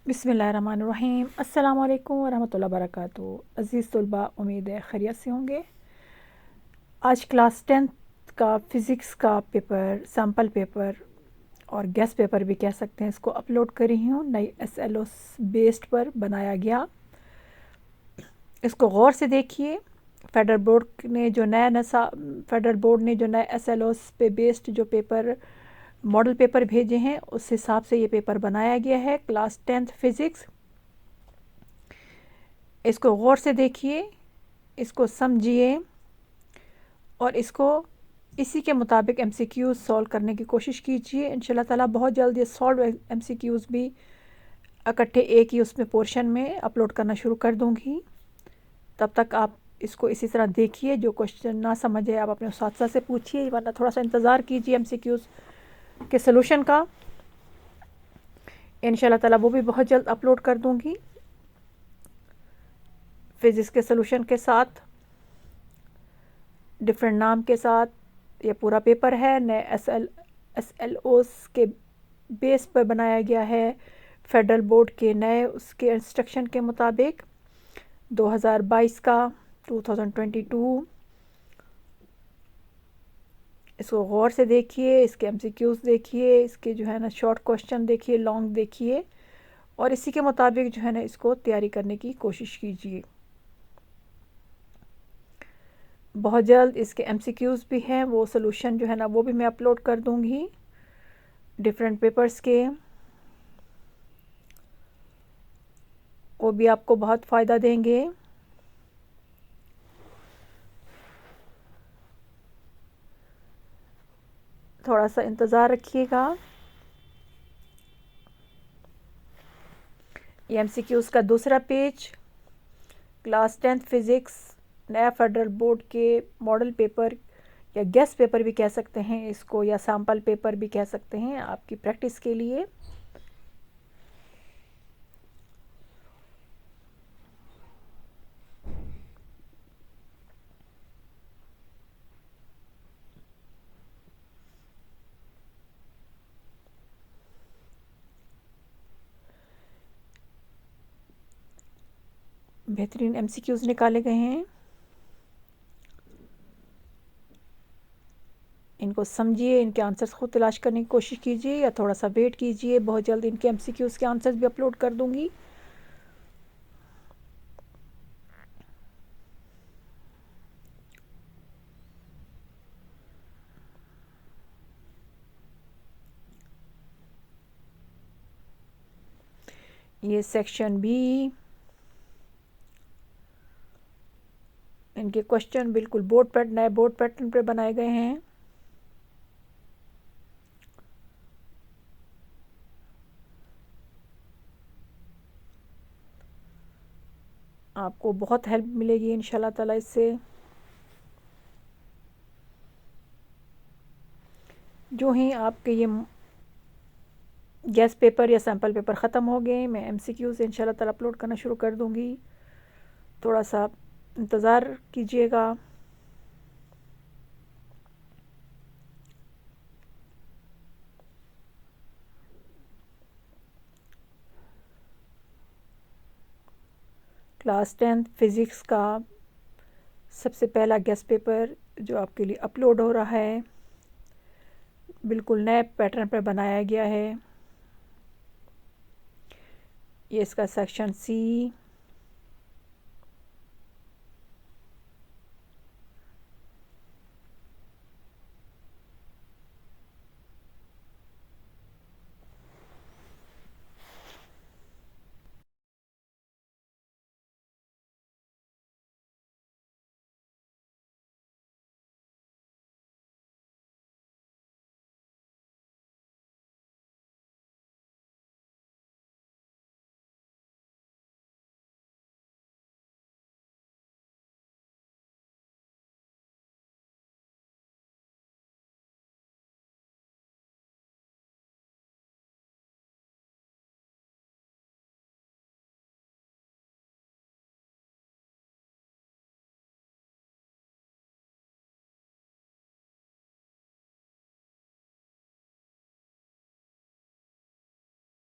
बिस्मिल्लाहिर्रहमानिर्रहीम। अस्सलामु अलैकुम वरहमतुल्लाहि वबरकातुहू। अज़ीज़ तलबा, उम्मीद है खैरियत से होंगे। आज क्लास 10th का फ़िज़िक्स का पेपर, सैम्पल पेपर और गेस्ट पेपर भी कह सकते हैं, इसको अपलोड करी हूँ नई SLOs बेस्ड पर बनाया गया। इसको गौर से देखिए। फेडरल बोर्ड ने जो नया SLOs पे बेस्ड जो पेपर मॉडल पेपर भेजे हैं, उस हिसाब से ये पेपर बनाया गया है। क्लास 10th फ़िज़िक्स, इसको गौर से देखिए, इसको समझिए और इसको इसी के मुताबिक MCQs सॉल्व करने की कोशिश कीजिए। इंशाल्लाह ताला बहुत जल्द ये सॉल्व MCQs भी इकट्ठे एक ही उसमें पोर्शन में अपलोड करना शुरू कर दूंगी। तब तक आप इसको इसी तरह देखिए। जो क्वेश्चन ना समझे आप अपने उस्ताद से पूछिए, वरना थोड़ा सा इंतज़ार कीजिए MCQs के सलूशन का। इंशाल्लाह ताला वो भी बहुत जल्द अपलोड कर दूंगी फ़िज़िक्स के सलूशन के साथ, डिफरेंट नाम के साथ। ये पूरा पेपर है, नए SLOs के बेस पर बनाया गया है, फेडरल बोर्ड के नए उसके इंस्ट्रक्शन के मुताबिक 2022 का 2022। इसको गौर से देखिए, इसके MCQs देखिए, इसके जो है ना शॉर्ट क्वेश्चन देखिए, लॉन्ग देखिए और इसी के मुताबिक जो है ना इसको तैयारी करने की कोशिश कीजिए। बहुत जल्द इसके MCQs भी हैं, वो सॉल्यूशन जो है ना वो भी मैं अपलोड कर दूंगी डिफरेंट पेपर्स के। वो भी आपको बहुत फ़ायदा देंगे। थोड़ा सा इंतज़ार रखिएगा। ये MCQs का दूसरा पेज, क्लास 10th फ़िज़िक्स, नया फेडरल बोर्ड के मॉडल पेपर या गेस्ट पेपर भी कह सकते हैं इसको, या सैम्पल पेपर भी कह सकते हैं आपकी प्रैक्टिस के लिए। बेहतरीन MCQs निकाले गए हैं, इनको समझिए, इनके आंसर्स खुद तलाश करने की कोशिश कीजिए या थोड़ा सा वेट कीजिए। बहुत जल्द इनके MCQs के आंसर्स भी अपलोड कर दूंगी। ये सेक्शन भी, इनके क्वेश्चन बिल्कुल नए बोर्ड पैटर्न पे बनाए गए हैं। आपको बहुत हेल्प मिलेगी इंशाल्लाह ताला इससे। जो ही आपके ये गेस्ट पेपर या सैम्पल पेपर ख़त्म हो गए, मैं MCQs इंशाल्लाह ताला अपलोड करना शुरू कर दूंगी। थोड़ा सा इंतज़ार कीजिएगा। क्लास 10th फ़िज़िक्स का सबसे पहला गेस्ट पेपर जो आपके लिए अपलोड हो रहा है, बिल्कुल नए पैटर्न पर बनाया गया है। ये इसका सेक्शन C,